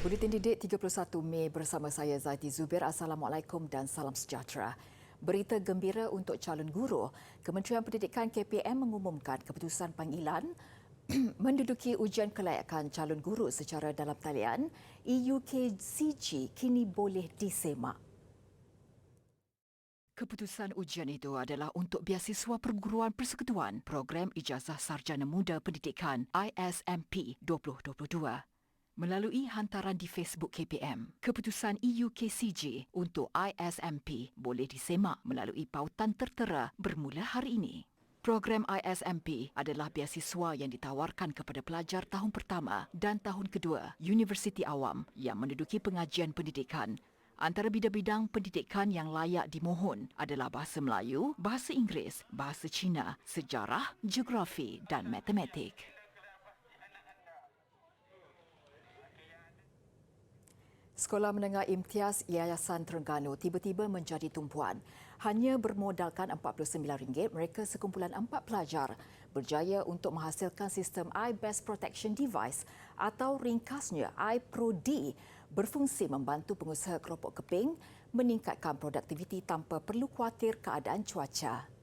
Buletin Didik 31 Mei bersama saya Zaiti Zubir. Assalamualaikum dan salam sejahtera. Berita gembira untuk calon guru. Kementerian Pendidikan KPM mengumumkan keputusan panggilan menduduki ujian kelayakan calon guru secara dalam talian EUKCG kini boleh disemak. Keputusan ujian itu adalah untuk biasiswa perguruan persekutuan Program Ijazah Sarjana Muda Pendidikan ISMP 2022. Melalui hantaran di Facebook KPM, keputusan EUKCG untuk ISMP boleh disemak melalui pautan tertera bermula hari ini. Program ISMP adalah beasiswa yang ditawarkan kepada pelajar tahun pertama dan tahun kedua Universiti Awam yang menduduki pengajian pendidikan. Antara bidang-bidang pendidikan yang layak dimohon adalah Bahasa Melayu, Bahasa Inggeris, Bahasa Cina, Sejarah, Geografi dan Matematik. Sekolah Menengah Imtiaz Yayasan Terengganu tiba-tiba menjadi tumpuan. Hanya bermodalkan RM49, mereka sekumpulan 4 pelajar berjaya untuk menghasilkan sistem Eye Best Protection Device atau ringkasnya iPro-D berfungsi membantu pengusaha keropok keping meningkatkan produktiviti tanpa perlu khawatir keadaan cuaca.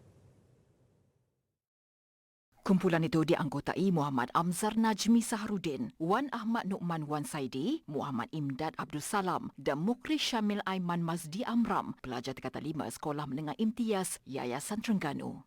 Kumpulan itu dianggotai Muhammad Amzar Najmi Saharudin, Wan Ahmad Nu'man Wan Saidi, Muhammad Imdad Abdul Salam dan Mukri Syamil Aiman Mazdi Amram, pelajar tingkatan 5 Sekolah Menengah Imtiaz Yayasan Terengganu.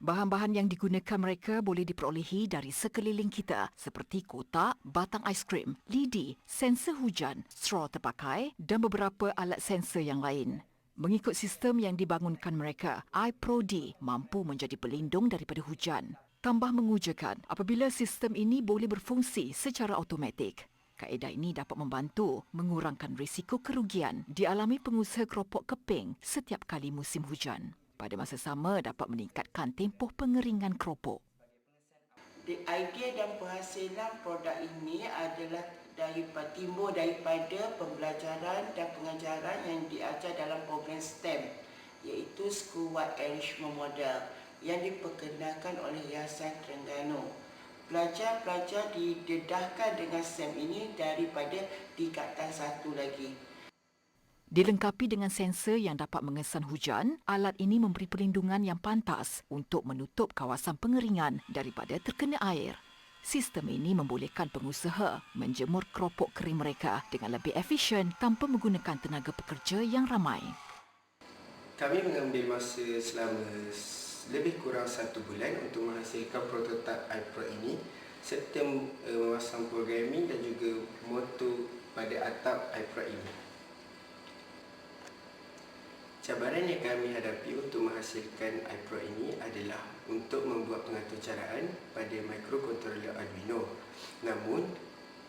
Bahan-bahan yang digunakan mereka boleh diperolehi dari sekeliling kita seperti kotak, batang aiskrim, lidi, sensor hujan, straw terpakai dan beberapa alat sensor yang lain. Mengikut sistem yang dibangunkan mereka, iPro-D mampu menjadi pelindung daripada hujan. Tambah mengujakan apabila sistem ini boleh berfungsi secara automatik. Kaedah ini dapat membantu mengurangkan risiko kerugian dialami pengusaha keropok keping setiap kali musim hujan. Pada masa sama dapat meningkatkan tempoh pengeringan keropok. Idea dan penghasilan produk ini adalah timbul daripada pembelajaran dan pengajaran yang diajar dalam program STEM, iaitu School-wide Enrichment Model yang diperkenalkan oleh Yayasan Terengganu. Pelajar-pelajar didedahkan dengan STEM ini daripada tingkatan 1 lagi. Dilengkapi dengan sensor yang dapat mengesan hujan, alat ini memberi perlindungan yang pantas untuk menutup kawasan pengeringan daripada terkena air. Sistem ini membolehkan pengusaha menjemur keropok kering mereka dengan lebih efisien tanpa menggunakan tenaga pekerja yang ramai. Kami mengambil masa selama lebih kurang 1 bulan untuk menghasilkan prototipe iPro ini serta memasang programming dan juga motor pada atap iPro ini. Cabaran yang kami hadapi untuk menghasilkan iPro ini adalah untuk membuat pengaturcaraan pada microcontroller Arduino. Namun,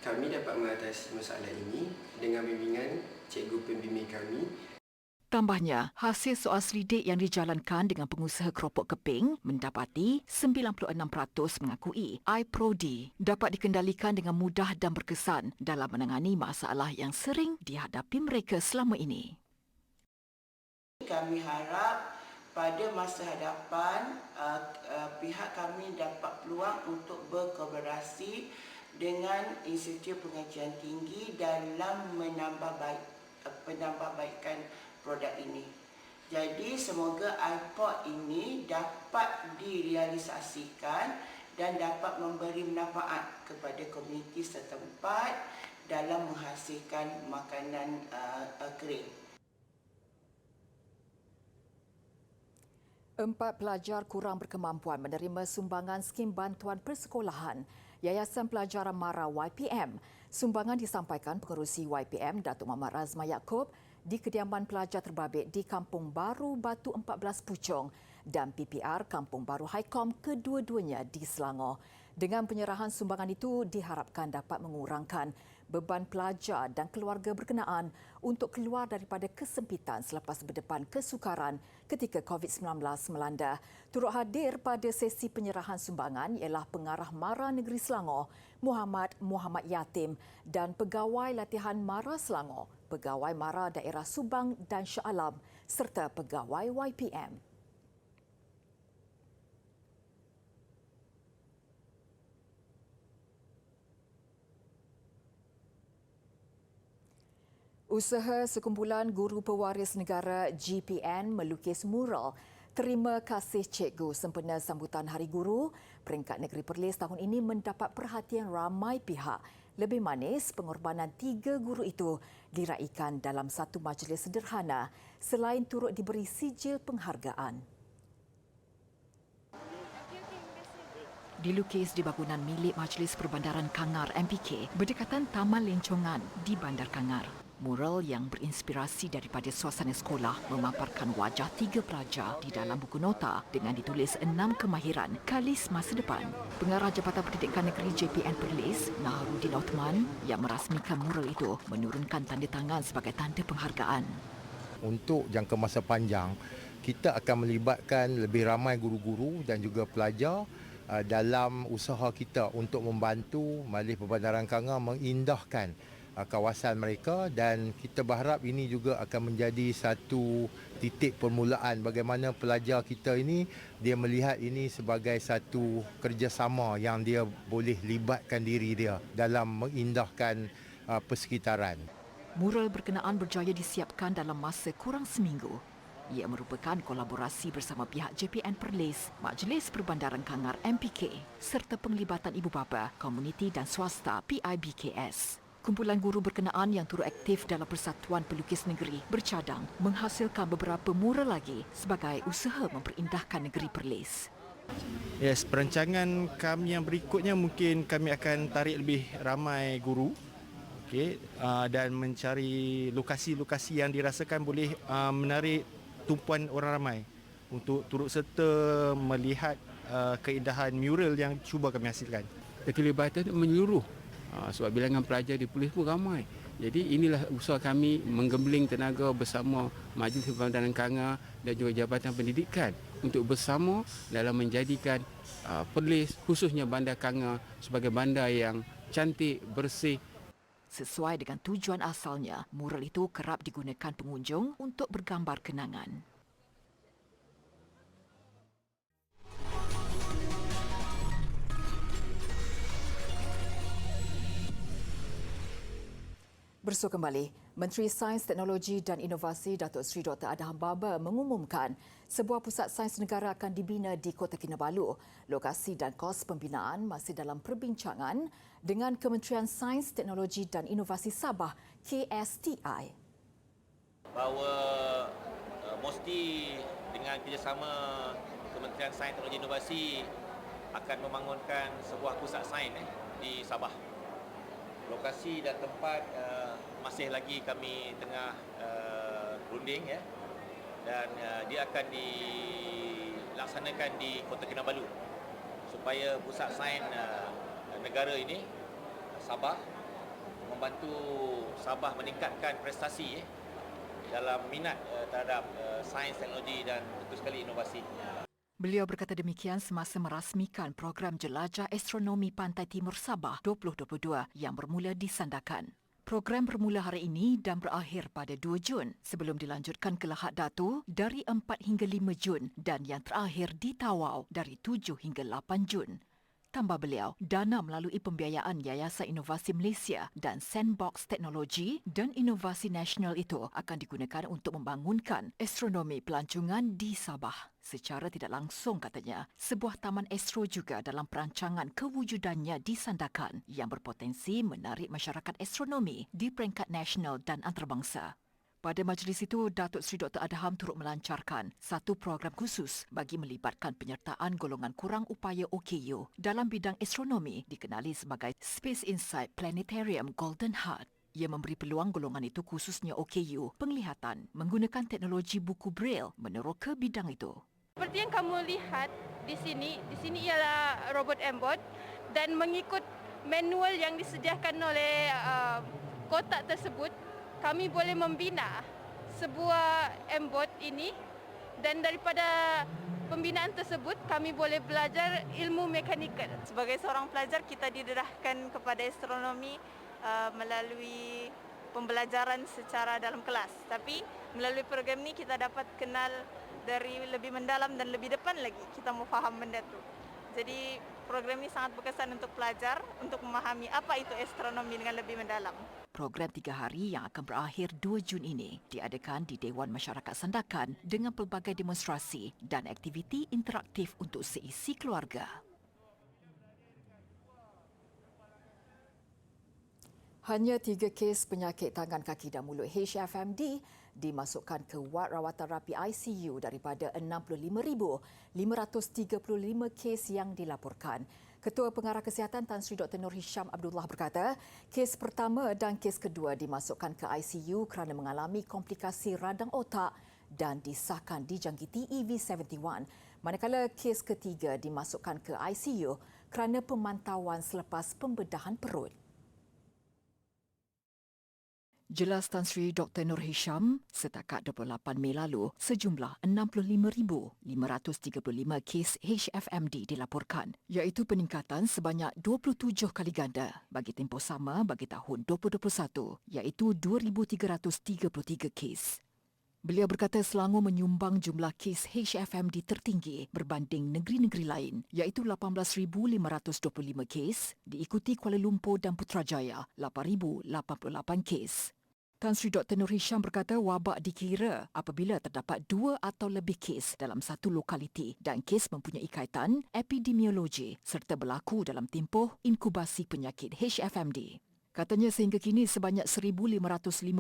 kami dapat mengatasi masalah ini dengan bimbingan cikgu pembimbing kami. Tambahnya, hasil soal selidik yang dijalankan dengan pengusaha keropok keping mendapati 96% mengakui iPro-D dapat dikendalikan dengan mudah dan berkesan dalam menangani masalah yang sering dihadapi mereka selama ini. Kami harap pada masa hadapan pihak kami dapat peluang untuk berkolaborasi dengan Institut Pengajian Tinggi dalam menambahbaikkan produk ini. Jadi semoga iPod ini dapat direalisasikan dan dapat memberi manfaat kepada komuniti setempat dalam menghasilkan makanan kering. 4 pelajar kurang berkemampuan menerima sumbangan skim bantuan persekolahan Yayasan Pelajaran Mara YPM. Sumbangan disampaikan pengerusi YPM Datuk Muhammad Razman Yaakob di kediaman pelajar terbabit di Kampung Baru Batu 14 Puchong dan PPR Kampung Baru Haikom kedua-duanya di Selangor. Dengan penyerahan sumbangan itu diharapkan dapat mengurangkan beban pelajar dan keluarga berkenaan untuk keluar daripada kesempitan selepas berdepan kesukaran ketika COVID-19 melanda. Turut hadir pada sesi penyerahan sumbangan ialah Pengarah Mara Negeri Selangor, Muhammad Yatim dan Pegawai Latihan Mara Selangor, Pegawai Mara Daerah Subang dan Shah Alam serta Pegawai YPM. Usaha sekumpulan guru pewaris negara GPN melukis mural Terima kasih Cikgu sempena sambutan Hari Guru. Peringkat Negeri Perlis tahun ini mendapat perhatian ramai pihak. Lebih manis, pengorbanan 3 guru itu diraikan dalam satu majlis sederhana selain turut diberi sijil penghargaan. Dilukis di bangunan milik Majlis Perbandaran Kangar MPK berdekatan Taman Lencongan di Bandar Kangar. Mural yang berinspirasi daripada suasana sekolah memaparkan wajah 3 pelajar di dalam buku nota dengan ditulis 6 kemahiran kalis masa depan. Pengarah Jabatan Pendidikan Negeri JPN Perlis, Naharuddin Othman, yang merasmikan mural itu menurunkan tanda tangan sebagai tanda penghargaan. Untuk jangka masa panjang, kita akan melibatkan lebih ramai guru-guru dan juga pelajar dalam usaha kita untuk membantu Majlis Perbandaran Kangar mengindahkan kawasan mereka, dan kita berharap ini juga akan menjadi satu titik permulaan bagaimana pelajar kita ini dia melihat ini sebagai satu kerjasama yang dia boleh libatkan diri dia dalam mengindahkan persekitaran. Mural berkenaan berjaya disiapkan dalam masa kurang seminggu. Ia merupakan kolaborasi bersama pihak JPN Perlis, Majlis Perbandaran Kangar MPK serta penglibatan ibu bapa, komuniti dan swasta PIBKS. Kumpulan guru berkenaan yang turut aktif dalam Persatuan Pelukis Negeri bercadang menghasilkan beberapa mural lagi sebagai usaha memperindahkan negeri Perlis. Yes, perancangan kami yang berikutnya mungkin kami akan tarik lebih ramai guru, dan mencari lokasi-lokasi yang dirasakan boleh menarik tumpuan orang ramai untuk turut serta melihat keindahan mural yang cuba kami hasilkan. Keterlibatan menyeluruh. Sebab bilangan pelajar di polis pun ramai. Jadi inilah usaha kami menggembling tenaga bersama Majlis Perbandaran Kangar dan juga Jabatan Pendidikan untuk bersama dalam menjadikan Perlis, khususnya Bandar Kangar, sebagai bandar yang cantik, bersih. Sesuai dengan tujuan asalnya, mural itu kerap digunakan pengunjung untuk bergambar kenangan. Bersua kembali, Menteri Sains, Teknologi dan Inovasi Datuk Seri Dr. Adham Baba mengumumkan sebuah pusat sains negara akan dibina di Kota Kinabalu. Lokasi dan kos pembinaan masih dalam perbincangan dengan Kementerian Sains, Teknologi dan Inovasi Sabah, KSTI. Bahawa mesti dengan kerjasama Kementerian Sains, Teknologi dan Inovasi akan membangunkan sebuah pusat sains di Sabah. Lokasi dan tempat masih lagi kami tengah runding dan dia akan dilaksanakan di Kota Kinabalu supaya pusat sains negara ini Sabah membantu Sabah meningkatkan prestasi dalam minat terhadap sains, teknologi dan tentu sekali inovasi. Beliau berkata demikian semasa merasmikan program Jelajah Astronomi Pantai Timur Sabah 2022 yang bermula di Sandakan. Program bermula hari ini dan berakhir pada 2 Jun sebelum dilanjutkan ke Lahad Datu dari 4 hingga 5 Jun dan yang terakhir di Tawau dari 7 hingga 8 Jun. Tambah beliau, dana melalui pembiayaan Yayasan Inovasi Malaysia dan Sandbox Teknologi dan Inovasi Nasional itu akan digunakan untuk membangunkan astronomi pelancongan di Sabah. Secara tidak langsung katanya, sebuah taman astro juga dalam perancangan kewujudannya di Sandakan yang berpotensi menarik masyarakat astronomi di peringkat nasional dan antarabangsa. Pada majlis itu, Datuk Seri Dr. Adham turut melancarkan satu program khusus bagi melibatkan penyertaan golongan kurang upaya OKU dalam bidang astronomi dikenali sebagai Space Insight Planetarium Golden Heart. Ia memberi peluang golongan itu khususnya OKU penglihatan menggunakan teknologi buku Braille meneroka ke bidang itu. Seperti yang kamu lihat di sini ialah robot M-Bot dan mengikut manual yang disediakan oleh kotak tersebut, kami boleh membina sebuah M-Bot ini dan daripada pembinaan tersebut kami boleh belajar ilmu mekanikal. Sebagai seorang pelajar kita didedahkan kepada astronomi melalui pembelajaran secara dalam kelas. Tapi melalui program ini kita dapat kenal dari lebih mendalam dan lebih depan lagi kita mau faham benda tu. Jadi program ini sangat berkesan untuk pelajar untuk memahami apa itu astronomi dengan lebih mendalam. Program 3 hari yang akan berakhir 2 Jun ini diadakan di Dewan Masyarakat Sandakan dengan pelbagai demonstrasi dan aktiviti interaktif untuk seisi keluarga. Hanya 3 kes penyakit tangan kaki dan mulut HFMD dimasukkan ke wad rawatan rapi ICU daripada 65,535 kes yang dilaporkan. Ketua Pengarah Kesihatan Tan Sri Dr. Nur Hisham Abdullah berkata, kes pertama dan kes kedua dimasukkan ke ICU kerana mengalami komplikasi radang otak dan disahkan dijangkiti EV71. Manakala kes ketiga dimasukkan ke ICU kerana pemantauan selepas pembedahan perut. Jelas Tan Sri Dr. Nur Hisham, setakat 28 Mei lalu, sejumlah 65,535 kes HFMD dilaporkan, iaitu peningkatan sebanyak 27 kali ganda bagi tempoh sama bagi tahun 2021, iaitu 2,333 kes. Beliau berkata Selangor menyumbang jumlah kes HFMD tertinggi berbanding negeri-negeri lain, iaitu 18,525 kes, diikuti Kuala Lumpur dan Putrajaya, 8,088 kes. Tan Sri Dr. Nur Hisham berkata wabak dikira apabila terdapat 2 atau lebih kes dalam satu lokaliti dan kes mempunyai kaitan epidemiologi serta berlaku dalam tempoh inkubasi penyakit HFMD. Katanya sehingga kini sebanyak 1,505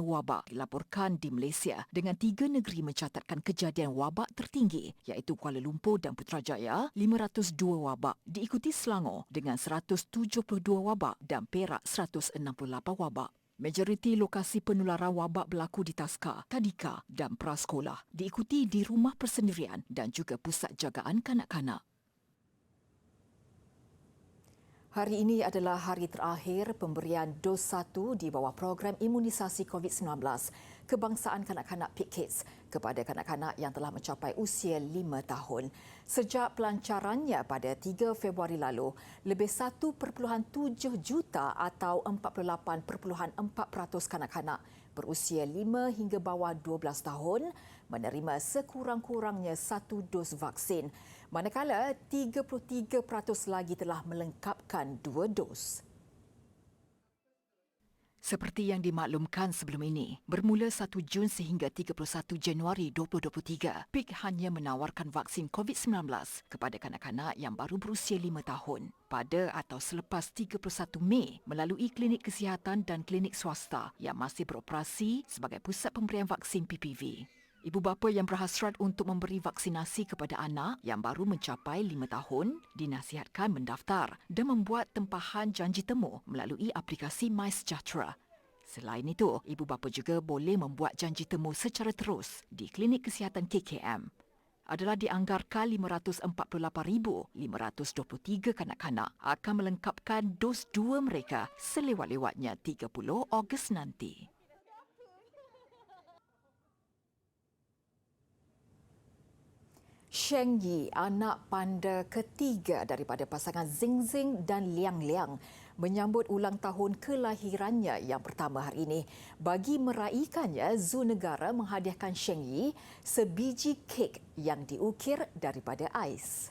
wabak dilaporkan di Malaysia dengan 3 negeri mencatatkan kejadian wabak tertinggi iaitu Kuala Lumpur dan Putrajaya 502 wabak, diikuti Selangor dengan 172 wabak dan Perak 168 wabak. Majoriti lokasi penularan wabak berlaku di taska, tadika dan prasekolah, diikuti di rumah persendirian dan juga pusat jagaan kanak-kanak. Hari ini adalah hari terakhir pemberian dos 1 di bawah program imunisasi COVID-19 kebangsaan kanak-kanak PIKKIDS kepada kanak-kanak yang telah mencapai usia 5 tahun. Sejak pelancarannya pada 3 Februari lalu, lebih 1.7 juta atau 48.4% kanak-kanak berusia 5 hingga bawah 12 tahun menerima sekurang-kurangnya 1 dos vaksin, manakala 33% lagi telah melengkapkan 2 dos. Seperti yang dimaklumkan sebelum ini, bermula 1 Jun sehingga 31 Januari 2023, PIK hanya menawarkan vaksin COVID-19 kepada kanak-kanak yang baru berusia 5 tahun. Pada atau selepas 31 Mei melalui klinik kesihatan dan klinik swasta yang masih beroperasi sebagai pusat pemberian vaksin PPV. Ibu bapa yang berhasrat untuk memberi vaksinasi kepada anak yang baru mencapai 5 tahun dinasihatkan mendaftar dan membuat tempahan janji temu melalui aplikasi MySejahtera. Selain itu, ibu bapa juga boleh membuat janji temu secara terus di klinik kesihatan KKM. Adalah dianggarkan 548,523 kanak-kanak akan melengkapkan dos 2 mereka selewat-lewatnya 30 Ogos nanti. Sheng Yi, anak panda ketiga daripada pasangan Zing Zing dan Liang Liang, menyambut ulang tahun kelahirannya yang pertama hari ini. Bagi meraihkannya, Zoo Negara menghadiahkan Sheng Yi sebiji kek yang diukir daripada ais.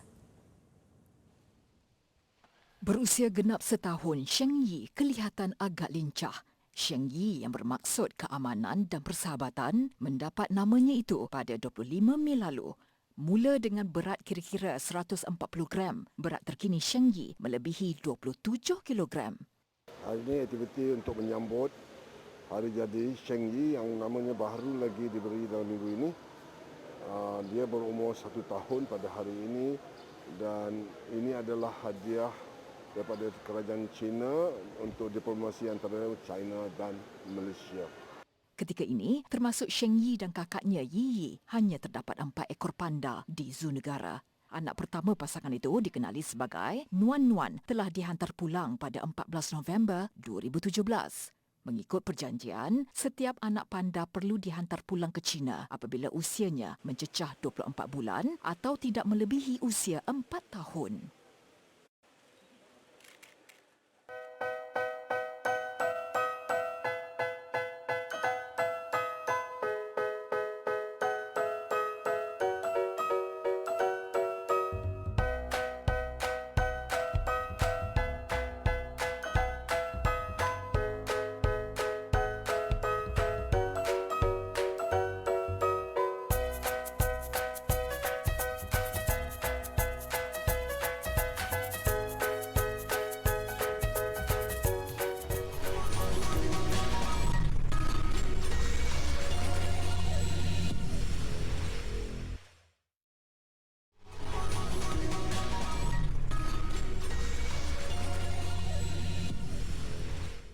Berusia genap setahun, Sheng Yi kelihatan agak lincah. Sheng Yi yang bermaksud keamanan dan persahabatan mendapat namanya itu pada 25 Mei lalu. Mula dengan berat kira-kira 140 gram, berat terkini Sheng Yi melebihi 27 kilogram. Hari ini aktiviti untuk menyambut hari jadi Sheng Yi yang namanya baru lagi diberi dalam minggu ini. Dia berumur 1 tahun pada hari ini dan ini adalah hadiah daripada kerajaan China untuk diplomasi antara China dan Malaysia. Ketika ini, termasuk Sheng Yi dan kakaknya Yi Yi, hanya terdapat 4 ekor panda di Zoo Negara. Anak pertama pasangan itu dikenali sebagai Nuan Nuan telah dihantar pulang pada 14 November 2017. Mengikut perjanjian, setiap anak panda perlu dihantar pulang ke China apabila usianya mencecah 24 bulan atau tidak melebihi usia 4 tahun.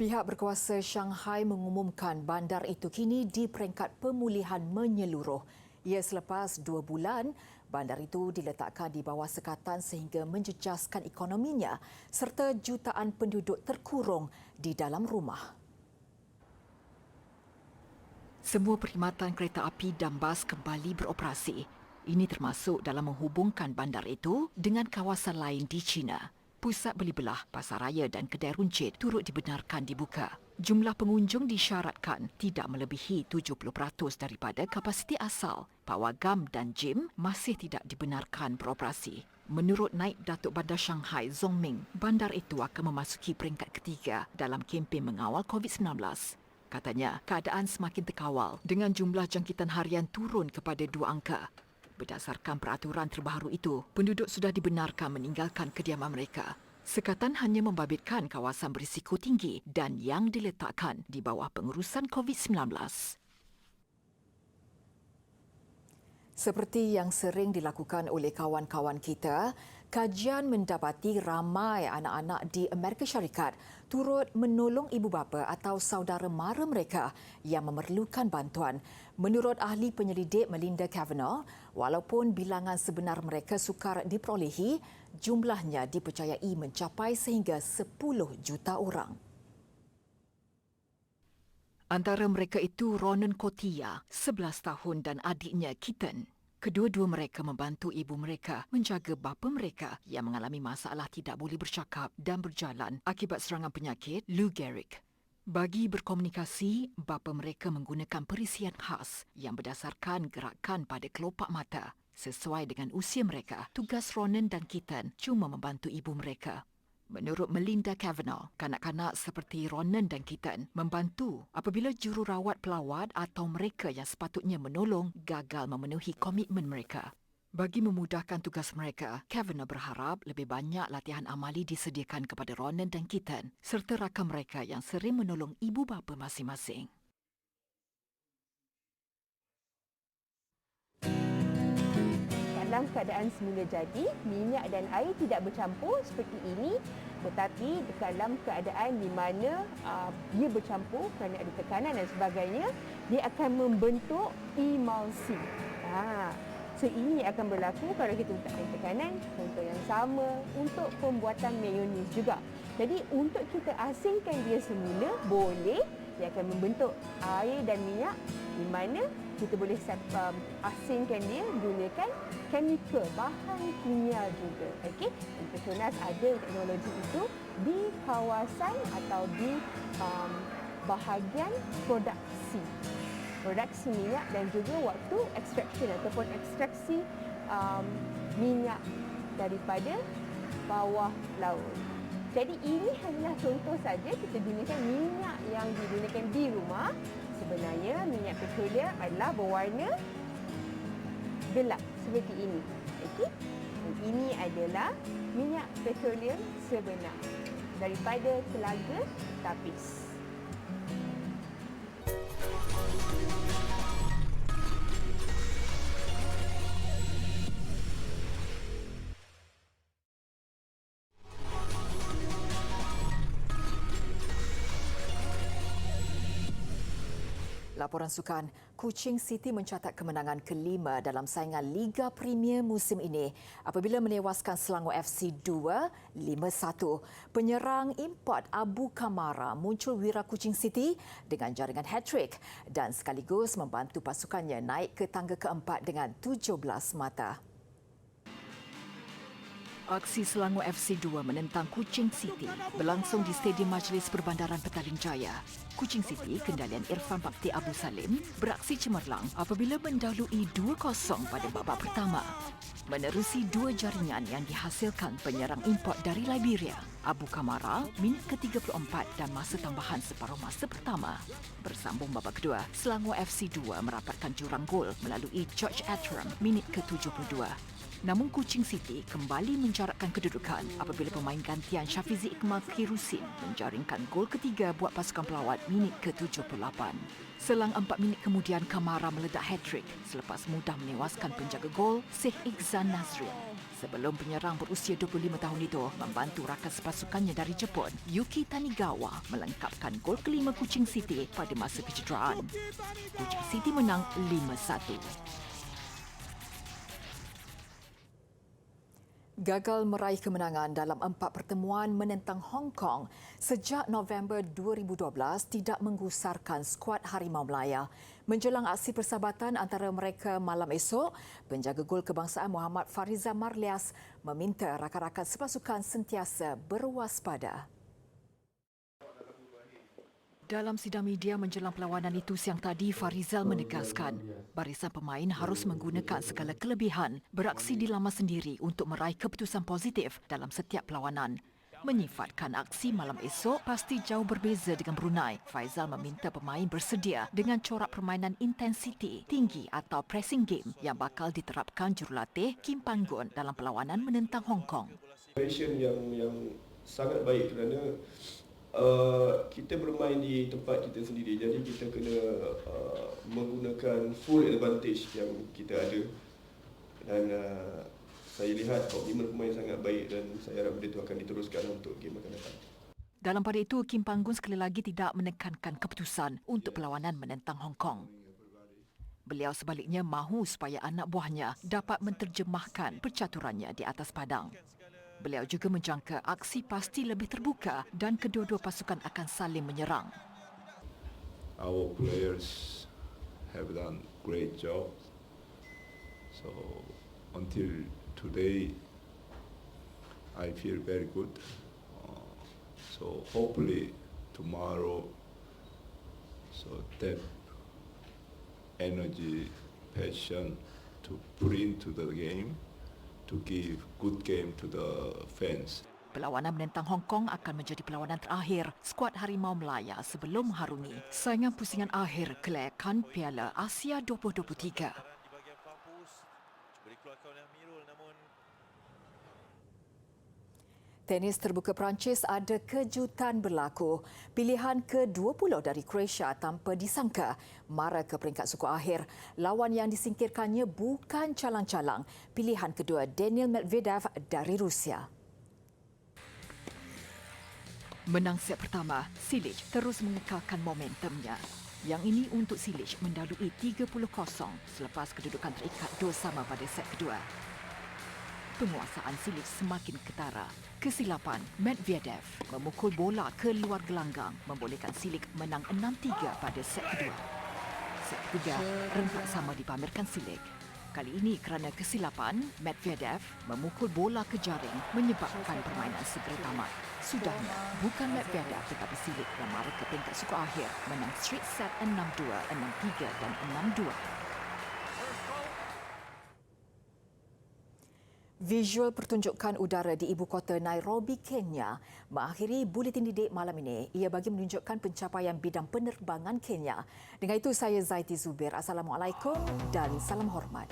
Pihak berkuasa Shanghai mengumumkan bandar itu kini di peringkat pemulihan menyeluruh. Ia selepas 2 bulan, bandar itu diletakkan di bawah sekatan sehingga menjejaskan ekonominya serta jutaan penduduk terkurung di dalam rumah. Semua perkhidmatan kereta api dan bas kembali beroperasi. Ini termasuk dalam menghubungkan bandar itu dengan kawasan lain di China. Pusat beli belah, pasaraya dan kedai runcit turut dibenarkan dibuka. Jumlah pengunjung disyaratkan tidak melebihi 70% daripada kapasiti asal. Pawagam dan gym masih tidak dibenarkan beroperasi. Menurut Naib Datuk Bandar Shanghai, Zhong Ming, bandar itu akan memasuki peringkat ketiga dalam kempen mengawal COVID-19. Katanya, keadaan semakin terkawal dengan jumlah jangkitan harian turun kepada 2 angka. Berdasarkan peraturan terbaru itu, penduduk sudah dibenarkan meninggalkan kediaman mereka. Sekatan hanya membabitkan kawasan berisiko tinggi dan yang diletakkan di bawah pengurusan COVID-19. Seperti yang sering dilakukan oleh kawan-kawan kita, kajian mendapati ramai anak-anak di Amerika Syarikat turut menolong ibu bapa atau saudara mara mereka yang memerlukan bantuan. Menurut ahli penyelidik Melinda Kavanaugh, walaupun bilangan sebenar mereka sukar diperolehi, jumlahnya dipercayai mencapai sehingga 10 juta orang. Antara mereka itu Ronan Kotia, 11 tahun dan adiknya Keaton. Kedua-dua mereka membantu ibu mereka menjaga bapa mereka yang mengalami masalah tidak boleh bercakap dan berjalan akibat serangan penyakit Lou Gehrig. Bagi berkomunikasi, bapa mereka menggunakan perisian khas yang berdasarkan gerakan pada kelopak mata. Sesuai dengan usia mereka, tugas Ronan dan Keaton cuma membantu ibu mereka. Menurut Melinda Kavanaugh, kanak-kanak seperti Ronan dan Keaton membantu apabila jururawat pelawat atau mereka yang sepatutnya menolong gagal memenuhi komitmen mereka. Bagi memudahkan tugas mereka, Kavanaugh berharap lebih banyak latihan amali disediakan kepada Ronan dan Keaton serta rakan mereka yang sering menolong ibu bapa masing-masing. Dalam keadaan semula jadi, minyak dan air tidak bercampur seperti ini, tetapi dalam keadaan di mana dia bercampur kerana ada tekanan dan sebagainya, dia akan membentuk emulsi. So ini akan berlaku kalau kita letakkan tekanan, contoh yang sama untuk pembuatan mayonis juga. Jadi untuk kita asingkan dia semula, boleh, dia akan membentuk air dan minyak di mana kita boleh asingkan dia gunakan chemical, bahan kimia juga. Okey, Petronas ada teknologi itu di kawasan atau di bahagian produksi minyak dan juga waktu extraction ataupun ekstraksi minyak daripada bawah laut. Jadi ini hanyalah contoh saja kita gunakan minyak yang digunakan di rumah. Sebenarnya minyak petroleum adalah berwarna gelap seperti ini. Okey. Ini adalah minyak petroleum sebenar daripada Telaga Tapis. Laporan sukan, Kuching City mencatat kemenangan kelima dalam saingan Liga Premier musim ini apabila menewaskan Selangor FC 2 5-1. Penyerang import Abu Kamara muncul wira Kuching City dengan jaringan hat-trick dan sekaligus membantu pasukannya naik ke tangga keempat dengan 17 mata. Aksi Selangor FC 2 menentang Kuching City berlangsung di Stadium Majlis Perbandaran Petaling Jaya. Kuching City, kendalian Irfan Bakti Abdul Salim, beraksi cemerlang apabila mendahului 2-0 pada babak pertama. Menerusi 2 jaringan yang dihasilkan penyerang import dari Liberia, Abu Kamara, minit ke-34 dan masa tambahan separuh masa pertama. Bersambung babak kedua, Selangor FC 2 merapatkan jurang gol melalui George Atram, minit ke-72. Namun Kuching City kembali menjarakkan kedudukan apabila pemain gantian Syafizi Iqmal Khirusin menjaringkan gol ketiga buat pasukan pelawat minit ke-78. Selang 4 minit kemudian Kamara meledak hat-trick selepas mudah menewaskan penjaga gol Sheikh Ikhzan Nazrin. Sebelum penyerang berusia 25 tahun itu membantu rakan sepasukannya dari Jepun, Yuki Tanigawa melengkapkan gol kelima Kuching City pada masa kecederaan. Kuching City menang 5-1. Gagal meraih kemenangan dalam 4 pertemuan menentang Hong Kong sejak November 2012 tidak menggusarkan skuad Harimau Melaya. Menjelang aksi persahabatan antara mereka malam esok, penjaga gol kebangsaan Muhammad Fariza Marlias meminta rakan-rakan sepasukan sentiasa berwaspada. Dalam sidang media menjelang perlawanan itu siang tadi, Farizal menegaskan barisan pemain harus menggunakan segala kelebihan beraksi di laman sendiri untuk meraih keputusan positif dalam setiap perlawanan. Menyifatkan aksi malam esok pasti jauh berbeza dengan Brunei. Faizal meminta pemain bersedia dengan corak permainan intensiti tinggi atau pressing game yang bakal diterapkan jurulatih Kim Panggun dalam perlawanan menentang Hong Kong. Yang sangat baik kerana kita bermain di tempat kita sendiri, jadi kita kena menggunakan full advantage yang kita ada, dan saya lihat komitmen pemain sangat baik dan saya harap benda itu akan diteruskan untuk game akan datang. Dalam pada itu, Kim Panggun sekali lagi tidak menekankan keputusan untuk perlawanan menentang Hong Kong. Beliau sebaliknya mahu supaya anak buahnya dapat menterjemahkan percaturannya di atas padang. Beliau juga menjangka aksi pasti lebih terbuka dan kedua-dua pasukan akan saling menyerang. Our players have done great job. So until today, I feel very good. So hopefully tomorrow, so that energy, passion to put into the game, to give good game to the fans. Perlawanan menentang Hong Kong akan menjadi perlawanan terakhir skuad Harimau Melaya sebelum harungi saingan pusingan akhir kelayakan Piala Asia 2023. Tenis terbuka Perancis ada kejutan berlaku. Pilihan ke-20 dari Croatia tanpa disangka mara ke peringkat suku akhir. Lawan yang disingkirkannya bukan calang-calang. Pilihan kedua Daniil Medvedev dari Rusia. Menang set pertama, Cilic terus mengekalkan momentumnya. Yang ini untuk Cilic mendahului 30-0 selepas kedudukan terikat 2-2 pada set kedua. Penguasaan Cilic semakin ketara. Kesilapan Medvedev memukul bola ke luar gelanggang membolehkan Cilic menang 6-3 pada set kedua. Set ketiga renggat sama dipamerkan Cilic. Kali ini kerana kesilapan, Medvedev memukul bola ke jaring menyebabkan permainan segera tamat. Sudahnya, bukan Medvedev tetapi Cilic yang mara ke peringkat suku akhir menang straight set 6-2, 6-3 dan 6-2. Visual pertunjukan udara di ibu kota Nairobi, Kenya mengakhiri buletin didik malam ini. Ia bagi menunjukkan pencapaian bidang penerbangan Kenya. Dengan itu saya Zaiti Zubir. Assalamualaikum dan salam hormat.